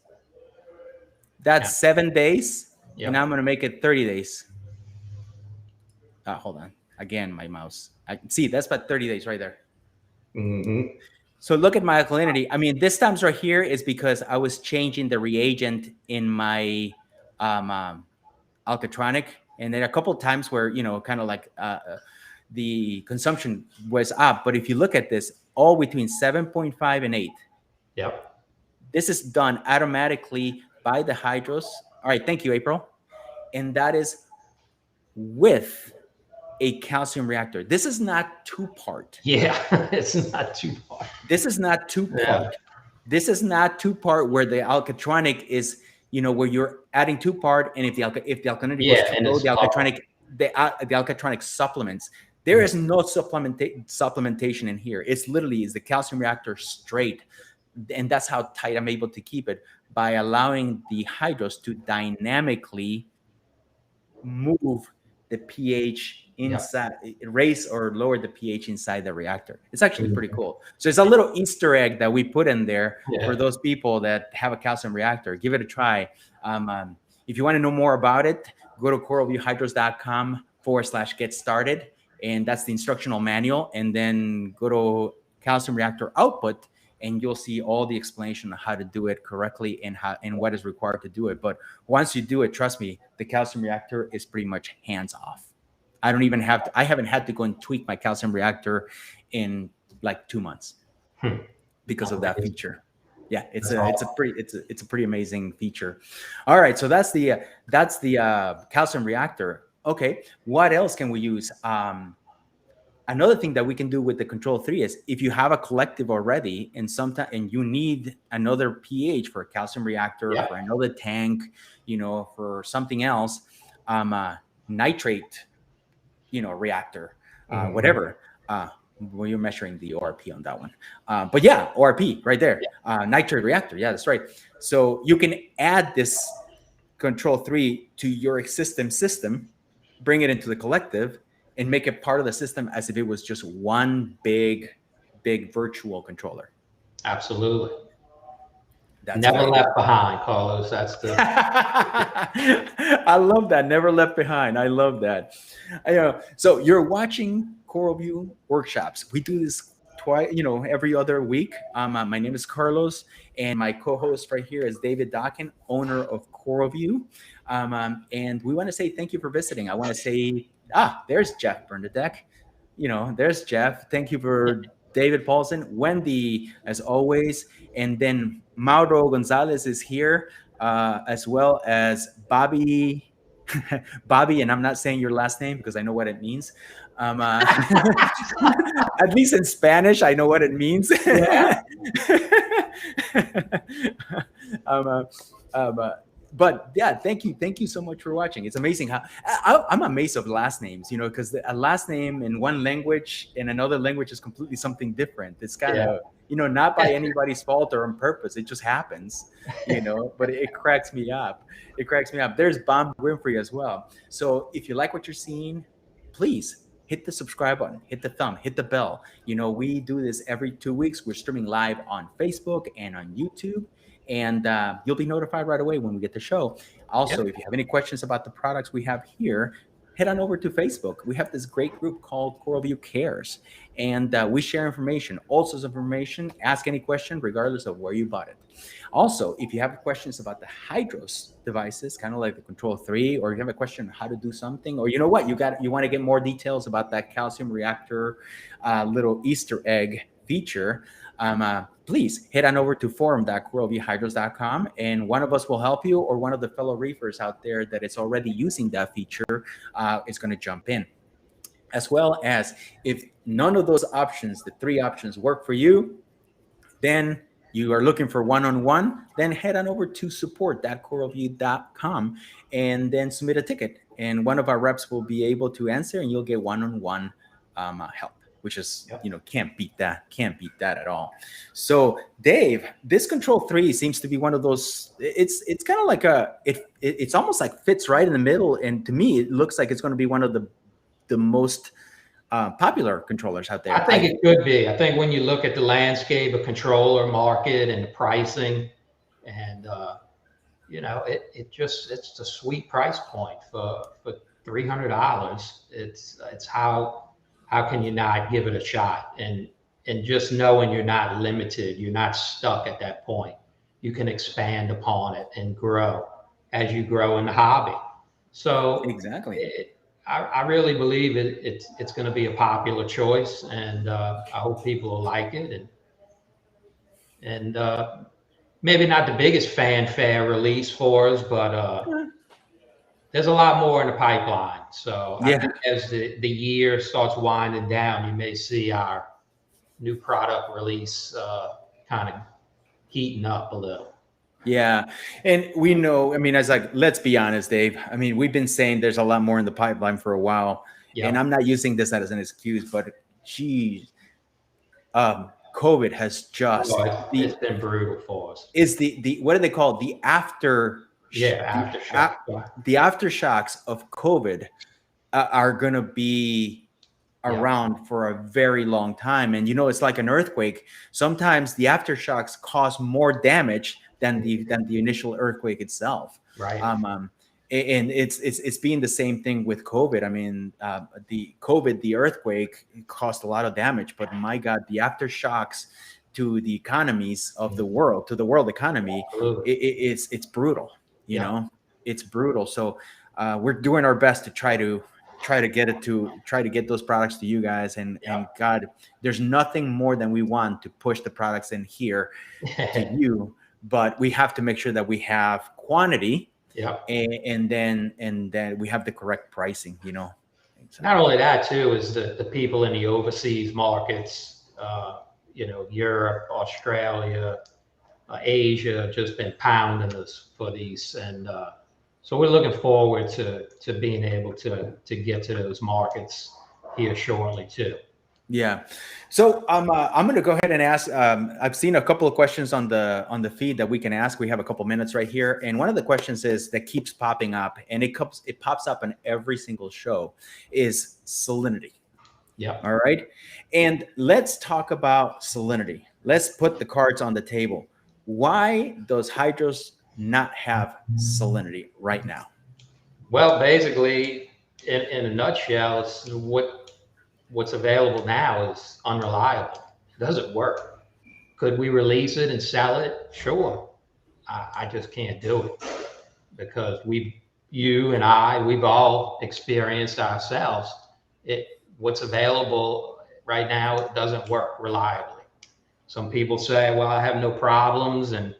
That's 7 days, and I'm going to make it 30 days. Hold on. Again, my mouse. I can see that's about 30 days right there. Mm-hmm. So look at my alkalinity. I mean, this times right here is because I was changing the reagent in my alkatronic, and there are a couple of times where, you know, kind of like the consumption was up. But if you look at this, all between 7.5 and 8. Yep. This is done automatically by the HYDROS. All right, thank you, April. And that is with a calcium reactor. This is not two-part. Yeah, it's not two-part. This is not two-part. Yeah. This is not two-part where the alkatronic is, you know, where you're adding two-part, and if the alkalinity goes too low, the alkatronic supplements. There is no supplementation in here. It's literally is the calcium reactor straight, and that's how tight I'm able to keep it by allowing the HYDROS to dynamically move the pH inside, raise or lower the pH inside the reactor. It's actually pretty cool. So it's a little Easter egg that we put in there for those people that have a calcium reactor. Give it a try. If you want to know more about it, go to coralvuehydros.com/get started. And that's the instructional manual. And then go to calcium reactor output, and you'll see all the explanation of how to do it correctly and what is required to do it. But once you do it, trust me, the calcium reactor is pretty much hands off. I haven't had to go and tweak my calcium reactor in like 2 months because of that feature. Yeah, it's a pretty amazing feature. All right, so that's the calcium reactor. Okay, what else can we use? Another thing that we can do with the Control 3 is if you have a collective already and you need another pH for a calcium reactor, for another tank, you know, for something else, nitrate, you know, reactor, whatever. Well, you're measuring the ORP on that one. But yeah, ORP right there, nitrate reactor. Yeah, that's right. So you can add this Control 3 to your existing system, bring it into the collective, and make it part of the system as if it was just one big virtual controller. Absolutely. That's never left behind, Carlos. That's the. I love that. Never left behind. I love that. So you're watching CoralVue workshops. We do this twice, you know, every other week. My name is Carlos, and my co-host right here is David Chacon, owner of CoralVue. And we want to say thank you for visiting. I want to say, there's Jeff Bernadette. You know, there's Jeff. Thank you for David Paulson, Wendy, as always. And then Mauro Gonzalez is here, as well as Bobby. Bobby, and I'm not saying your last name because I know what it means. At least in Spanish, I know what it means. But yeah, thank you so much for watching. It's amazing how I'm amazed of last names, you know, because a last name in one language in another language is completely something different. It's kind of, you know, not by anybody's fault or on purpose. It just happens, you know, but it cracks me up. It cracks me up. There's Bomb Winfrey as well. So if you like what you're seeing, please hit the subscribe button, hit the thumb, hit the bell. You know, we do this every 2 weeks. We're streaming live on Facebook and on YouTube. And you'll be notified right away when we get the show. Also, if you have any questions about the products we have here, head on over to Facebook. We have this great group called CoralVue Cares. And we share information, all sorts of information. Ask any question, regardless of where you bought it. Also, if you have questions about the HYDROS devices, kind of like the Control 3, or you have a question on how to do something, or you know what, you want to get more details about that calcium reactor little Easter egg feature, please head on over to forum.coralvuehydros.com, and one of us will help you, or one of the fellow reefers out there that is already using that feature is going to jump in. As well as, if none of those options, the 3 options, work for you, then you are looking for one-on-one, then head on over to support.coralvue.com and then submit a ticket. And one of our reps will be able to answer, and you'll get one-on-one help, which is, can't beat that. Can't beat that at all. So Dave, this Control 3 seems to be one of those, it's kind of like it's almost like fits right in the middle. And to me, it looks like it's going to be one of the most popular controllers out there. I think it could be. I think when you look at the landscape of controller market and the pricing, and it's a sweet price point for $300. It's how can you not give it a shot, and just knowing you're not limited, you're not stuck at that point. You can expand upon it and grow as you grow in the hobby. So exactly. I really believe it's going to be a popular choice, and I hope people will like it. And maybe not the biggest fanfare release for us, but there's a lot more in the pipeline. So I think as the year starts winding down, you may see our new product release kind of heating up a little. Yeah. And we know, I mean, let's be honest, Dave. I mean, we've been saying there's a lot more in the pipeline for a while. Yep. And I'm not using this as an excuse, but geez, COVID has just it's been brutal for us. Is the what do they call it? The aftershock. The aftershocks of COVID are going to be around for a very long time. And it's like an earthquake. Sometimes the aftershocks cause more damage than the initial earthquake itself. Right. And it's been the same thing with COVID. I mean, the earthquake caused a lot of damage, but my God, the aftershocks to the economies of the world, to the world economy, it's brutal. You know, it's brutal. So we're doing our best to try to get those products to you guys. And God, there's nothing more than we want to push the products in here to you. But we have to make sure that we have quantity, and then we have the correct pricing. Not only that, too, is the people in the overseas markets, Europe, Australia, Asia, have just been pounding us for these, and so we're looking forward to being able to get to those markets here shortly too. Yeah. So I'm going to go ahead and ask. I've seen a couple of questions on the feed that we can ask. We have a couple minutes right here, and one of the questions that keeps popping up, and it pops up on every single show, is salinity. Yeah. All right. And let's talk about salinity. Let's put the cards on the table. Why does HYDROS not have salinity right now? Well, basically, in a nutshell, it's what's available now is unreliable. It doesn't work. Could we release it and sell it? Sure. I just can't do it, because you and I, we've all experienced ourselves. What's available right now, it doesn't work reliably. Some people say, well, I have no problems, and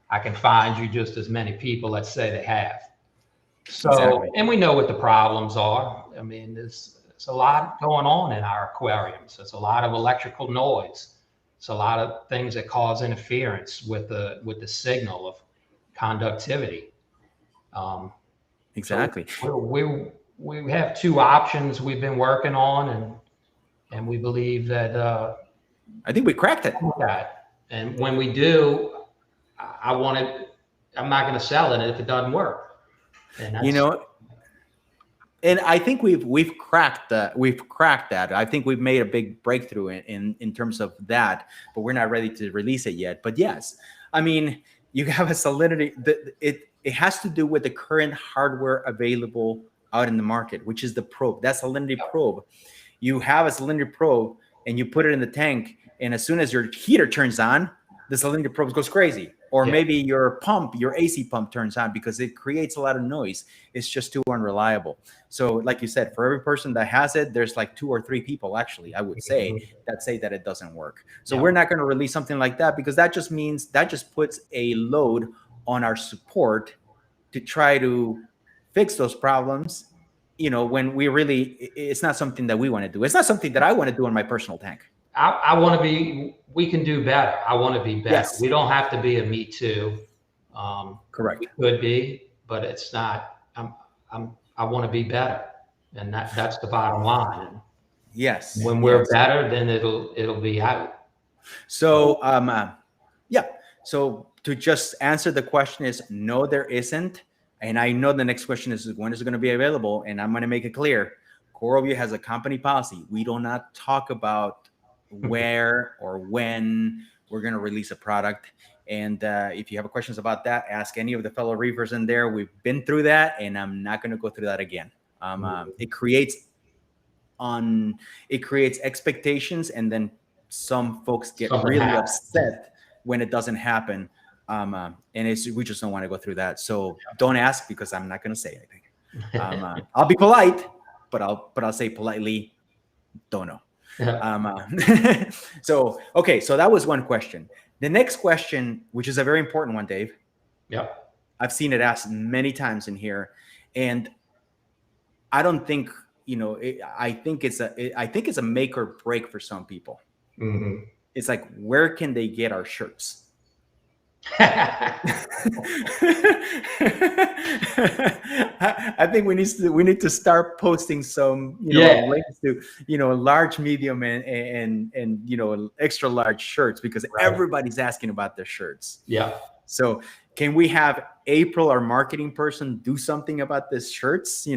I can find you just as many people that say they have. So, exactly. And we know what the problems are. I mean, there's a lot going on in our aquariums. There's a lot of electrical noise. It's a lot of things that cause interference with the signal of conductivity. Exactly. So we have 2 options we've been working on, and we believe that I think we cracked it. And when we do, I'm not going to sell it if it doesn't work. And and I think we've cracked that. I think we've made a big breakthrough in terms of that, but we're not ready to release it yet. But yes, I mean, you have a salinity. It has to do with the current hardware available out in the market, which is the probe. That salinity probe. You have a salinity probe, and you put it in the tank, and as soon as your heater turns on, the salinity probe goes crazy. or Yeah. maybe your AC pump turns on because it creates a lot of noise. It's just too unreliable. So like you said, for every person that has it, there's like 2 or 3 people, actually, I would say, that say that it doesn't work. So Yeah. we're not going to release something like that, because that just means that just puts a load on our support to try to fix those problems, when it's not something that we want to do. It's not something that I want to do in my personal tank. I want to be, we can do better. I want to be better. Yes. We don't have to be a me too. Correct. We could be, but it's not, I want to be better. And that's the bottom line. Yes. When we're yes. better, then it'll be out. So, yeah. So to just answer the question is no, there isn't. And I know the next question is when is it going to be available? And I'm going to make it clear. CoralVue has a company policy. We do not talk about where or when we're going to release a product. And if you have questions about that, ask any of the fellow reefers in there. We've been through that, and I'm not going to go through that again. It creates expectations, and then some folks get really upset when it doesn't happen. And we just don't want to go through that. So don't ask, because I'm not going to say anything. I'll be polite, but I'll say politely, don't know. So, okay. So that was one question. The next question, which is a very important one, Dave. Yep. I've seen it asked many times in here, and I don't think, I think it's a make or break for some people. Mm-hmm. It's like, where can they get our shirts? I think we need to start posting some links to large, medium, and extra large shirts, because everybody's asking about their shirts. Yeah. So can we have April, our marketing person, do something about this shirts?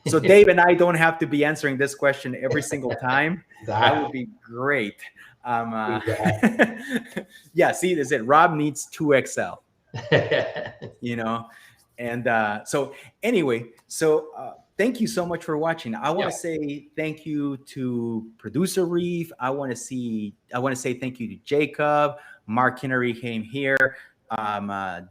So Dave and I don't have to be answering this question every single time. That would be great. Yeah, see, this is it. Rob needs 2XL. And so anyway, thank you so much for watching. I want to say thank you to Producer Reef. I want to say thank you to Jacob. Mark Henry came here.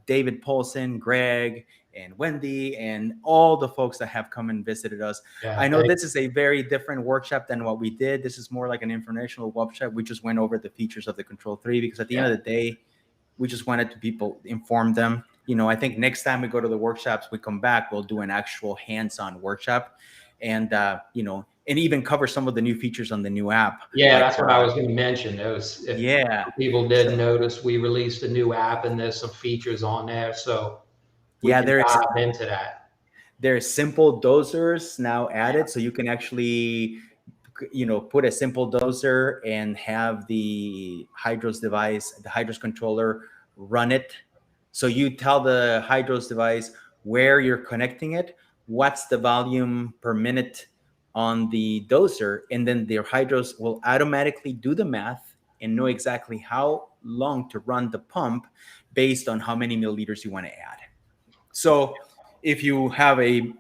David Polson, Greg, and Wendy, and all the folks that have come and visited us. I know this is a very different workshop than what we did. This is more like an informational workshop. We just went over the features of the Control 3, because at the end of the day, we just wanted to people inform them. I think next time we go to the workshops, we come back, we'll do an actual hands-on workshop, and and even cover some of the new features on the new app. Yeah, that's what I was going to mention. People did notice, we released a new app, and there's some features on there. So there's dive into that. There's simple dosers now added, so you can actually, put a simple doser and have the HYDROS device, the HYDROS controller, run it. So you tell the HYDROS device where you're connecting it, what's the volume per minute on the doser, and then the HYDROS will automatically do the math and know exactly how long to run the pump based on how many milliliters you want to add. So if you have a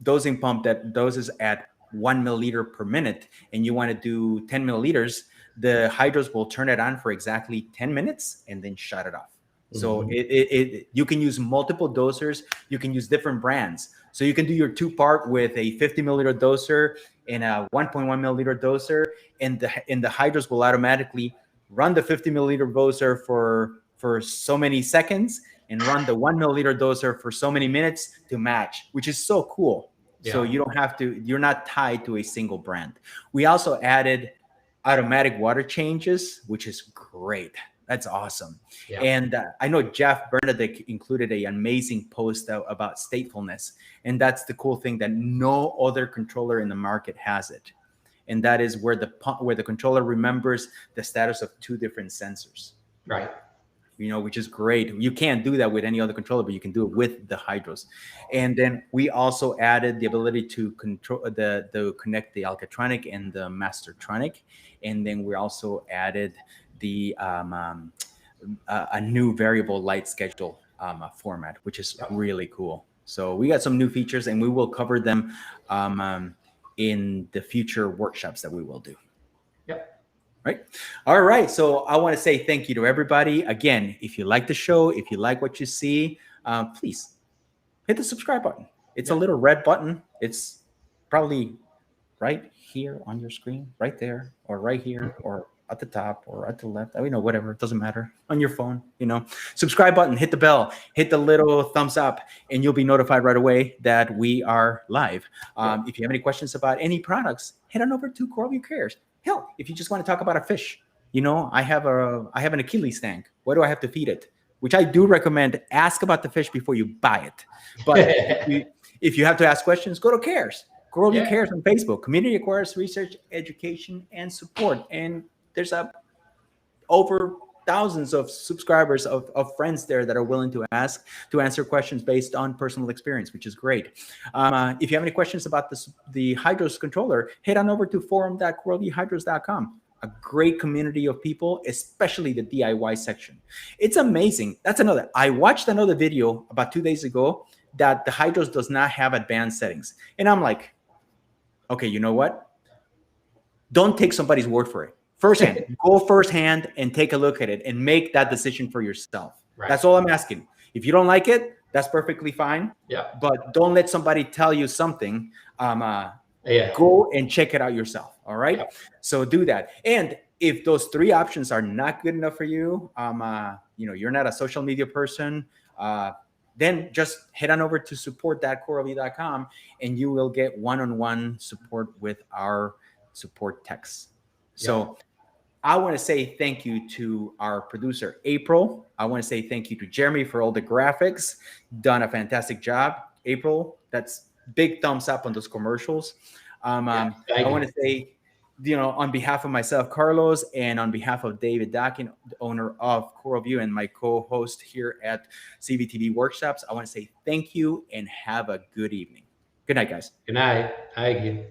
dosing pump that doses at 1 milliliter per minute and you want to do 10 milliliters, the HYDROS will turn it on for exactly 10 minutes and then shut it off. So you can use multiple dosers. You can use different brands. So you can do your 2-part with a 50 milliliter doser and a 1.1 milliliter doser, and the HYDROS will automatically run the 50 milliliter doser for so many seconds and run the 1 milliliter doser for so many minutes to match, which is so cool. Yeah. So you're not tied to a single brand. We also added automatic water changes, which is great. That's awesome. Yeah. And I know Jeff Bernadette included an amazing post about statefulness. And that's the cool thing, that no other controller in the market has it. And that is where the controller remembers the status of 2 different sensors. Right. Which is great. You can't do that with any other controller, but you can do it with the HYDROS. And then we also added the ability to control to connect the Alcatronic and the Mastertronic. And then we also added the a new variable light schedule format, which is really cool. So we got some new features, and we will cover them in the future workshops that we will do. Yep. Right. All right. So I want to say thank you to everybody. Again, if you like the show, if you like what you see, please hit the subscribe button. It's a little red button. It's probably right here on your screen, right there, or right here, or at the top, or at the left. I mean, no, whatever. It doesn't matter. On your phone, subscribe button, hit the bell, hit the little thumbs up, and you'll be notified right away that we are live. If you have any questions about any products, head on over to CoralVue Cares. Hell, if you just want to talk about a fish, I have an Achilles tank. What do I have to feed it? Which I do recommend. Ask about the fish before you buy it. But if you have to ask questions, go to Cares. CoralVue Cares on Facebook. Community Aquarius Research, Education, and Support. And there's over thousands of subscribers of friends there that are willing to answer questions based on personal experience, which is great. If you have any questions about the HYDROS controller, head on over to forum.coralvuehydros.com. A great community of people, especially the DIY section. It's amazing. That's another. I watched another video about 2 days ago that the HYDROS does not have advanced settings. And I'm like, okay, you know what? Don't take somebody's word for it. Firsthand, go firsthand and take a look at it and make that decision for yourself. Right. That's all I'm asking. If you don't like it, that's perfectly fine. Yeah. But don't let somebody tell you something. Go and check it out yourself. All right. Yeah. So do that. And if those 3 options are not good enough for you, you're not a social media person, then just head on over to support.coralvue.com and you will get one-on-one support with our support techs. So I want to say thank you to our producer, April. I want to say thank you to Jeremy for all the graphics. Done a fantastic job. April, that's big thumbs up on those commercials. I want to say, on behalf of myself, Carlos, and on behalf of David Dockin, the owner of CoralVue and my co-host here at CVtv Workshops, I want to say thank you and have a good evening. Good night, guys. Good night. Thank you.